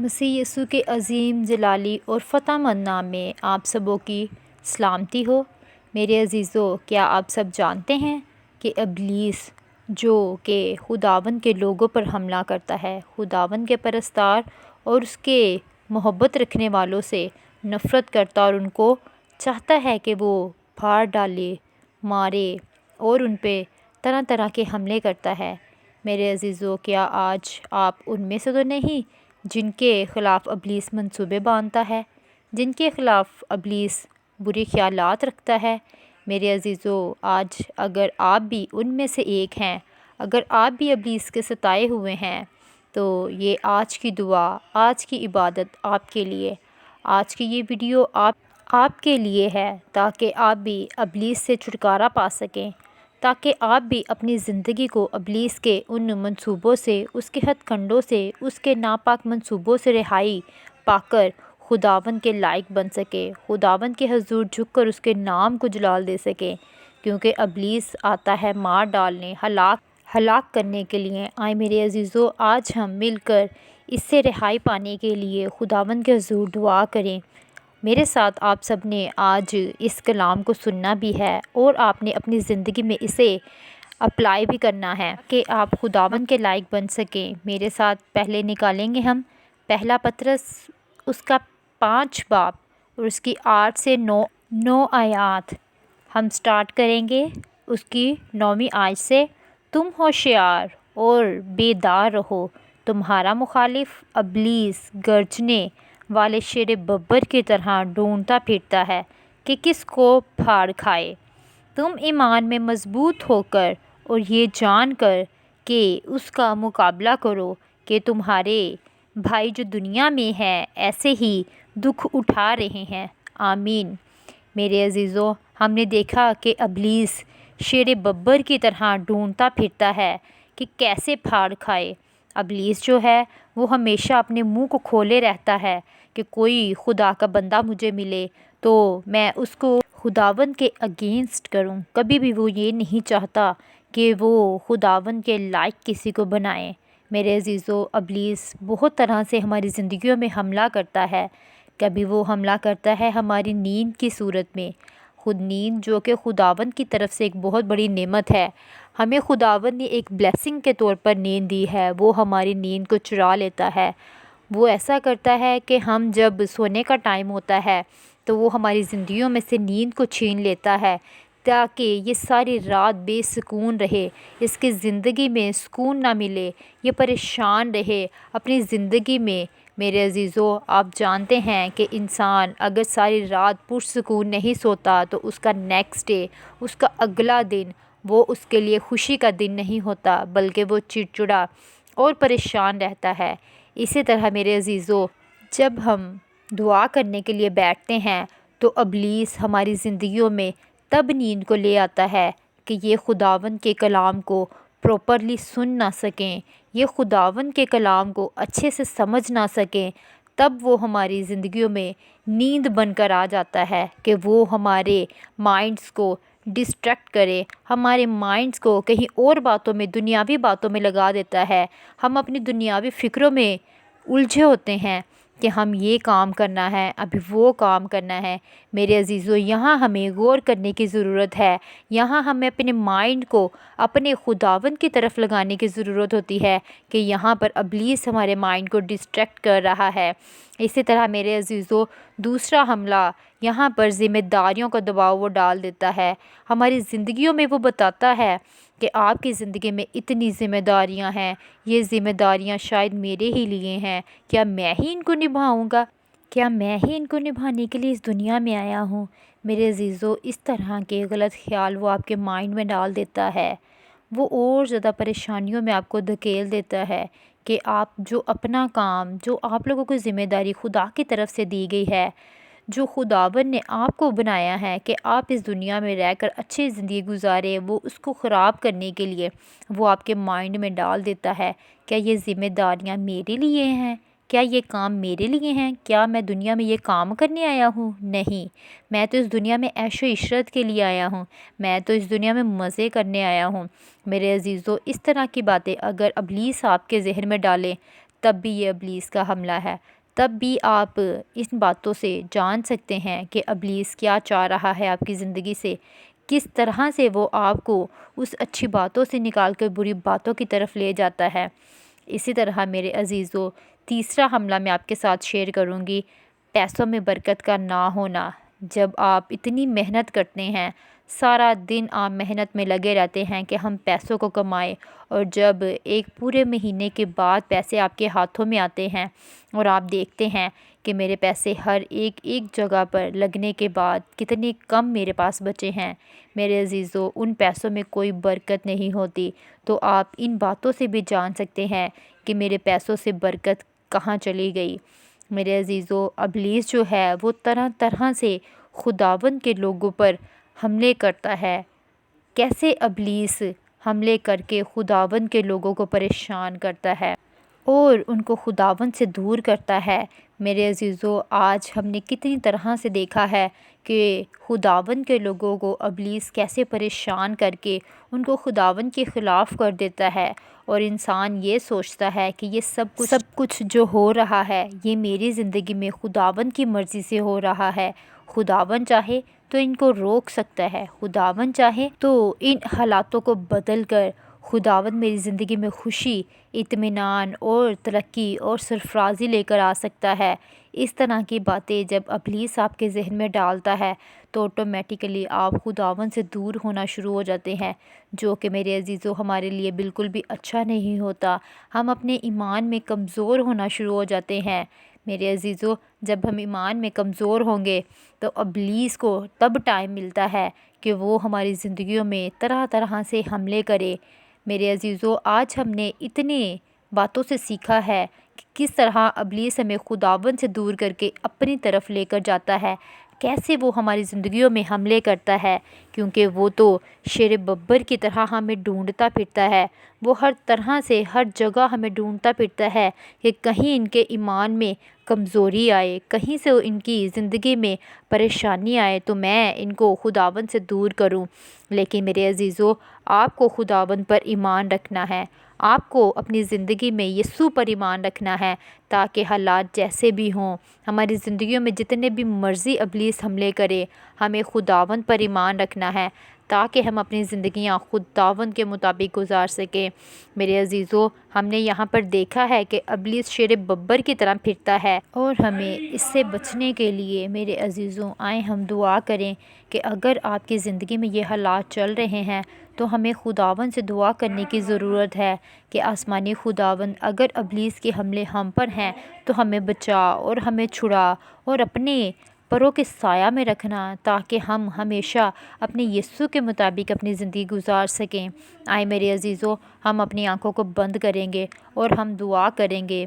مسیح یسوع کے عظیم جلالی اور فتح مند نام میں آپ سبوں کی سلامتی ہو۔ میرے عزیزو، کیا آپ سب جانتے ہیں کہ ابلیس جو کہ خداوند کے لوگوں پر حملہ کرتا ہے، خداوند کے پرستار اور اس کے محبت رکھنے والوں سے نفرت کرتا اور ان کو چاہتا ہے کہ وہ پھاڑ ڈالے، مارے اور ان پہ طرح طرح کے حملے کرتا ہے۔ میرے عزیزو، کیا آج آپ ان میں سے تو نہیں جن کے خلاف ابلیس منصوبے باندھتا ہے، جن کے خلاف ابلیس برے خیالات رکھتا ہے؟ میرے عزیزو، آج اگر آپ بھی ان میں سے ایک ہیں، اگر آپ بھی ابلیس کے ستائے ہوئے ہیں، تو یہ آج کی دعا، آج کی عبادت آپ کے لیے، آج کی یہ ویڈیو آپ کے لیے ہے، تاکہ آپ بھی ابلیس سے چھٹکارا پا سکیں، تاکہ آپ بھی اپنی زندگی کو ابلیس کے ان منصوبوں سے، اس کے ہتھ کنڈوں سے، اس کے ناپاک منصوبوں سے رہائی پا کر خداوند کے لائق بن سکے، خداوند کے حضور جھک کر اس کے نام کو جلال دے سکے، کیونکہ ابلیس آتا ہے مار ڈالنے، ہلاک کرنے کے لیے۔ آئے میرے عزیزو، آج ہم مل کر اس سے رہائی پانے کے لیے خداوند کے حضور دعا کریں۔ میرے ساتھ آپ سب نے آج اس کلام کو سننا بھی ہے اور آپ نے اپنی زندگی میں اسے اپلائی بھی کرنا ہے کہ آپ خداوند کے لائق بن سکیں۔ میرے ساتھ پہلے نکالیں گے ہم پہلا پطرس، اس کا 5 باب اور اس کی 8 سے 9 آیات۔ ہم سٹارٹ کریں گے اس کی 9ویں آیت سے۔ تم ہوشیار اور بیدار رہو، تمہارا مخالف ابلیس گرجنے والے شیر ببر کی طرح ڈھونڈتا پھرتا ہے کہ کس کو پھاڑ کھائے۔ تم ایمان میں مضبوط ہو کر اور یہ جان کر کہ اس کا مقابلہ کرو کہ تمہارے بھائی جو دنیا میں ہیں ایسے ہی دکھ اٹھا رہے ہیں۔ آمین۔ میرے عزیزو، ہم نے دیکھا کہ ابلیس شیر ببر کی طرح ڈھونڈتا پھرتا ہے کہ کیسے پھاڑ کھائے۔ ابلیس جو ہے وہ ہمیشہ اپنے منہ کو کھولے رہتا ہے کہ کوئی خدا کا بندہ مجھے ملے تو میں اس کو خداوند کے اگینسٹ کروں۔ کبھی بھی وہ یہ نہیں چاہتا کہ وہ خداوند کے لائق کسی کو بنائے۔ میرے عزیزو، ابلیس بہت طرح سے ہماری زندگیوں میں حملہ کرتا ہے۔ کبھی وہ حملہ کرتا ہے ہماری نیند کی صورت میں، خود نیند جو کہ خداوند کی طرف سے ایک بہت بڑی نعمت ہے۔ ہمیں خداوند نے ایک بلیسنگ کے طور پر نیند دی ہے، وہ ہماری نیند کو چرا لیتا ہے۔ وہ ایسا کرتا ہے کہ ہم جب سونے کا ٹائم ہوتا ہے تو وہ ہماری زندگیوں میں سے نیند کو چھین لیتا ہے، تاکہ یہ ساری رات بے سکون رہے، اس کی زندگی میں سکون نہ ملے، یہ پریشان رہے اپنی زندگی میں۔ میرے عزیزو، آپ جانتے ہیں کہ انسان اگر ساری رات پرسکون نہیں سوتا تو اس کا نیکسٹ ڈے، اس کا اگلا دن، وہ اس کے لیے خوشی کا دن نہیں ہوتا، بلکہ وہ چڑچڑا اور پریشان رہتا ہے۔ اسی طرح میرے عزیزو، جب ہم دعا کرنے کے لیے بیٹھتے ہیں تو ابلیس ہماری زندگیوں میں تب نیند کو لے آتا ہے کہ یہ خداوند کے کلام کو پراپرلی سن نہ سکیں، یہ خداوند کے کلام کو اچھے سے سمجھ نہ سکیں، تب وہ ہماری زندگیوں میں نیند بن کر آ جاتا ہے کہ وہ ہمارے مائنڈز کو ڈسٹریکٹ کرے، ہمارے مائنڈز کو کہیں اور باتوں میں، دنیاوی باتوں میں لگا دیتا ہے۔ ہم اپنی دنیاوی فکروں میں الجھے ہوتے ہیں کہ ہم یہ کام کرنا ہے، ابھی وہ کام کرنا ہے۔ میرے عزیزو، یہاں ہمیں غور کرنے کی ضرورت ہے، یہاں ہمیں اپنے مائنڈ کو اپنے خداوند کی طرف لگانے کی ضرورت ہوتی ہے کہ یہاں پر ابلیس ہمارے مائنڈ کو ڈسٹریکٹ کر رہا ہے۔ اسی طرح میرے عزیزو، دوسرا حملہ یہاں پر ذمہ داریوں کا دباؤ وہ ڈال دیتا ہے ہماری زندگیوں میں۔ وہ بتاتا ہے کہ آپ کی زندگی میں اتنی ذمہ داریاں ہیں، یہ ذمہ داریاں شاید میرے ہی لیے ہیں، کیا میں ہی ان کو نبھاؤں گا؟ کیا میں ہی ان کو نبھانے کے لیے اس دنیا میں آیا ہوں؟ میرے عزیزو، اس طرح کے غلط خیال وہ آپ کے مائنڈ میں ڈال دیتا ہے، وہ اور زیادہ پریشانیوں میں آپ کو دھکیل دیتا ہے کہ آپ جو اپنا کام، جو آپ لوگوں کو ذمہ داری خدا کی طرف سے دی گئی ہے، جو خداوند نے آپ کو بنایا ہے کہ آپ اس دنیا میں رہ کر اچھی زندگی گزارے، وہ اس کو خراب کرنے کے لیے وہ آپ کے مائنڈ میں ڈال دیتا ہے۔ کیا یہ ذمہ داریاں میرے لیے ہیں؟ کیا یہ کام میرے لیے ہیں؟ کیا میں دنیا میں یہ کام کرنے آیا ہوں؟ نہیں، میں تو اس دنیا میں عیش و عشرت کے لیے آیا ہوں، میں تو اس دنیا میں مزے کرنے آیا ہوں۔ میرے عزیزو، اس طرح کی باتیں اگر ابلیس آپ کے ذہن میں ڈالے، تب بھی یہ ابلیس کا حملہ ہے۔ تب بھی آپ ان باتوں سے جان سکتے ہیں کہ ابلیس کیا چاہ رہا ہے آپ کی زندگی سے، کس طرح سے وہ آپ کو اس اچھی باتوں سے نکال کر بری باتوں کی طرف لے جاتا ہے۔ اسی طرح میرے عزیزو، تیسرا حملہ میں آپ کے ساتھ شیئر کروں گی، پیسوں میں برکت کا نہ ہونا۔ جب آپ اتنی محنت کرتے ہیں، سارا دن آپ محنت میں لگے رہتے ہیں کہ ہم پیسوں کو کمائیں، اور جب ایک پورے مہینے کے بعد پیسے آپ کے ہاتھوں میں آتے ہیں اور آپ دیکھتے ہیں کہ میرے پیسے ہر ایک جگہ پر لگنے کے بعد کتنے کم میرے پاس بچے ہیں، میرے عزیزو ان پیسوں میں کوئی برکت نہیں ہوتی، تو آپ ان باتوں سے بھی جان سکتے ہیں کہ میرے پیسوں سے برکت کہاں چلی گئی۔ میرے عزیزو، ابلیس جو ہے وہ طرح طرح سے خداوند کے لوگوں پر حملے کرتا ہے۔ کیسے ابلیس حملے کر کے خداوند کے لوگوں کو پریشان کرتا ہے اور ان کو خداوند سے دور کرتا ہے۔ میرے عزیزو، آج ہم نے کتنی طرح سے دیکھا ہے کہ خداوند کے لوگوں کو ابلیس کیسے پریشان کر کے ان کو خداوند کے خلاف کر دیتا ہے، اور انسان یہ سوچتا ہے کہ یہ سب کچھ جو ہو رہا ہے یہ میری زندگی میں خداوند کی مرضی سے ہو رہا ہے۔ خداوند چاہے تو ان کو روک سکتا ہے، خداوند چاہے تو ان حالاتوں کو بدل کر خداوند میری زندگی میں خوشی، اطمینان اور ترقی اور سرفرازی لے کر آ سکتا ہے۔ اس طرح کی باتیں جب ابلیس آپ کے ذہن میں ڈالتا ہے تو آٹومیٹیکلی آپ خداوند سے دور ہونا شروع ہو جاتے ہیں، جو کہ میرے عزیزو ہمارے لیے بالکل بھی اچھا نہیں ہوتا۔ ہم اپنے ایمان میں کمزور ہونا شروع ہو جاتے ہیں۔ میرے عزیزو، جب ہم ایمان میں کمزور ہوں گے تو ابلیس کو تب ٹائم ملتا ہے کہ وہ ہماری زندگیوں میں طرح طرح سے حملے کرے۔ میرے عزیزو، آج ہم نے اتنے باتوں سے سیکھا ہے کہ کس طرح ابلیس ہمیں خداوند سے دور کر کے اپنی طرف لے کر جاتا ہے، کیسے وہ ہماری زندگیوں میں حملے کرتا ہے، کیونکہ وہ تو شیر ببر کی طرح ہمیں ڈھونڈتا پھرتا ہے۔ وہ ہر طرح سے ہر جگہ ہمیں ڈھونڈتا پھرتا ہے کہ کہیں ان کے ایمان میں کمزوری آئے، کہیں سے ان کی زندگی میں پریشانی آئے تو میں ان کو خداوند سے دور کروں۔ لیکن میرے عزیزو، آپ کو خداوند پر ایمان رکھنا ہے، آپ کو اپنی زندگی میں یسوع پر ایمان رکھنا ہے، تاکہ حالات جیسے بھی ہوں، ہماری زندگیوں میں جتنے بھی مرضی ابلیس حملے کرے، ہمیں خداوند پر ایمان رکھنا ہے تاکہ ہم اپنی زندگیاں خداوند کے مطابق گزار سکیں۔ میرے عزیزو، ہم نے یہاں پر دیکھا ہے کہ ابلیس شیر ببر کی طرح پھرتا ہے، اور ہمیں اس سے بچنے کے لیے میرے عزیزوں آئیں ہم دعا کریں کہ اگر آپ کی زندگی میں یہ حالات چل رہے ہیں تو ہمیں خداوند سے دعا کرنے کی ضرورت ہے کہ آسمانی خداوند، اگر ابلیس کے حملے ہم پر ہیں تو ہمیں بچا اور ہمیں چھڑا اور اپنے پروں کے سایہ میں رکھنا، تاکہ ہم ہمیشہ اپنے یسوع کے مطابق اپنی زندگی گزار سکیں۔ آئے میرے عزیزو، ہم اپنی آنکھوں کو بند کریں گے اور ہم دعا کریں گے۔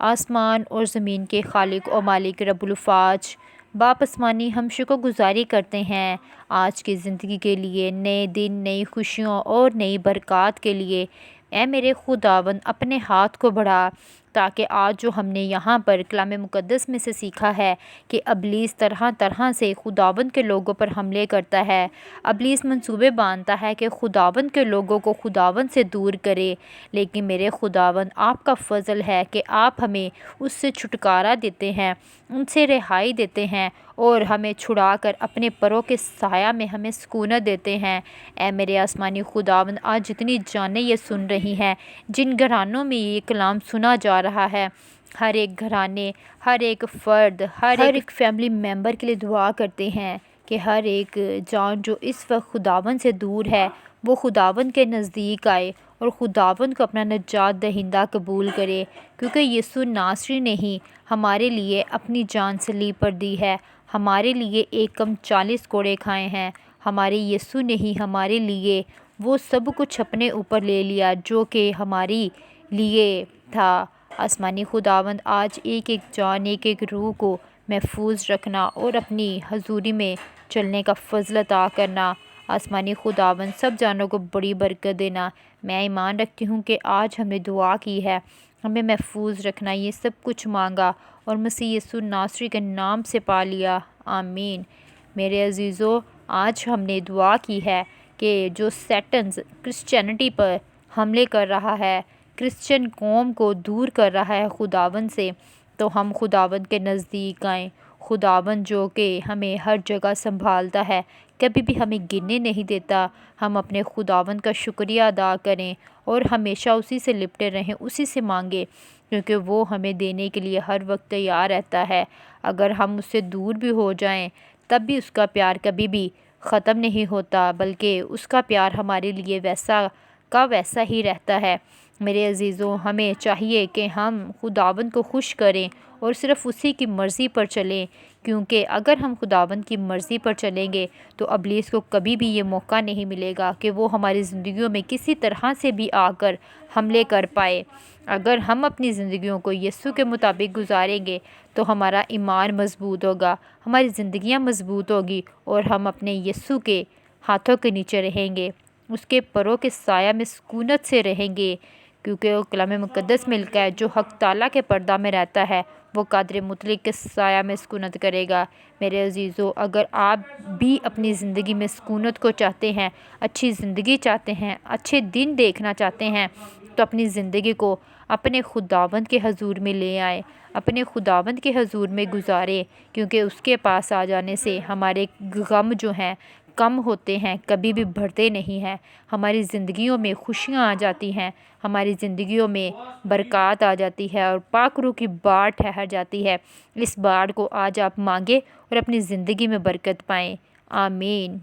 آسمان اور زمین کے خالق و مالک رب الافواج، باپ آسمانی، ہم شکر گزاری کرتے ہیں آج کی زندگی کے لیے، نئے دن، نئی خوشیوں اور نئی برکات کے لیے۔ اے میرے خداوند، اپنے ہاتھ کو بڑھا تاکہ آج جو ہم نے یہاں پر کلام مقدس میں سے سیکھا ہے کہ ابلیس طرح طرح سے خداوند کے لوگوں پر حملے کرتا ہے، ابلیس منصوبے باندھتا ہے کہ خداوند کے لوگوں کو خداوند سے دور کرے، لیکن میرے خداوند، آپ کا فضل ہے کہ آپ ہمیں اس سے چھٹکارا دیتے ہیں، ان سے رہائی دیتے ہیں اور ہمیں چھڑا کر اپنے پروں کے سایہ میں ہمیں سکونت دیتے ہیں۔ اے میرے آسمانی خداوند، آج جتنی جانیں یہ سن رہی ہیں، جن گھرانوں میں یہ کلام سنا جا رہا ہے، ہر ایک گھرانے، ہر ایک فرد، ہر ایک فیملی ممبر کے لیے دعا کرتے ہیں کہ ہر ایک جان جو اس وقت خداوند سے دور ہے وہ خداوند کے نزدیک آئے اور خداوند کو اپنا نجات دہندہ قبول کرے، کیونکہ یسوع ناصری نے ہی ہمارے لیے اپنی جان صلیب پر دی ہے، ہمارے لیے ایک کم 40 کوڑے کھائے ہیں، ہمارے یسوع نے ہی ہمارے لیے وہ سب کچھ اپنے اوپر لے لیا جو کہ ہماری لیے تھا۔ آسمانی خداوند، آج ایک ایک جان، ایک ایک روح کو محفوظ رکھنا اور اپنی حضوری میں چلنے کا فضل عطا کرنا۔ آسمانی خداوند، سب جانوں کو بڑی برکت دینا۔ میں ایمان رکھتی ہوں کہ آج ہم نے دعا کی ہے، ہمیں محفوظ رکھنا، یہ سب کچھ مانگا اور مسیح یسوع ناصری کے نام سے پا لیا، آمین۔ میرے عزیزو، آج ہم نے دعا کی ہے کہ جو سیٹنز کرسچینٹی پر حملے کر رہا ہے، کرسچن قوم کو دور کر رہا ہے خداوند سے، تو ہم خداوند کے نزدیک آئیں۔ خداوند جو کہ ہمیں ہر جگہ سنبھالتا ہے، کبھی بھی ہمیں گرنے نہیں دیتا، ہم اپنے خداوند کا شکریہ ادا کریں اور ہمیشہ اسی سے لپٹے رہیں، اسی سے مانگیں، کیونکہ وہ ہمیں دینے کے لیے ہر وقت تیار رہتا ہے۔ اگر ہم اس سے دور بھی ہو جائیں تب بھی اس کا پیار کبھی بھی ختم نہیں ہوتا، بلکہ اس کا پیار ہمارے لیے ویسا کا ویسا ہی رہتا ہے۔ میرے عزیزوں، ہمیں چاہیے کہ ہم خداوند کو خوش کریں اور صرف اسی کی مرضی پر چلیں، کیونکہ اگر ہم خداوند کی مرضی پر چلیں گے تو ابلیس کو کبھی بھی یہ موقع نہیں ملے گا کہ وہ ہماری زندگیوں میں کسی طرح سے بھی آ کر حملے کر پائے۔ اگر ہم اپنی زندگیوں کو یسوع کے مطابق گزاریں گے تو ہمارا ایمان مضبوط ہوگا، ہماری زندگیاں مضبوط ہوگی اور ہم اپنے یسوع کے ہاتھوں کے نیچے رہیں گے، اس کے پروں کے سایہ میں سکونت سے رہیں گے، کیونکہ وہ کلام مقدس میں لکھا ہے جو حق تعالیٰ کے پردہ میں رہتا ہے وہ قادر مطلق کے سایہ میں سکونت کرے گا۔ میرے عزیزو، اگر آپ بھی اپنی زندگی میں سکونت کو چاہتے ہیں، اچھی زندگی چاہتے ہیں، اچھے دن دیکھنا چاہتے ہیں، تو اپنی زندگی کو اپنے خداوند کے حضور میں لے آئیں، اپنے خداوند کے حضور میں گزاریں، کیونکہ اس کے پاس آ جانے سے ہمارے غم جو ہیں کم ہوتے ہیں، کبھی بھی بڑھتے نہیں ہیں، ہماری زندگیوں میں خوشیاں آ جاتی ہیں، ہماری زندگیوں میں برکات آ جاتی ہے اور پاک روح کی باڑ ٹھہر جاتی ہے۔ اس باڑ کو آج آپ مانگیں اور اپنی زندگی میں برکت پائیں۔ آمین۔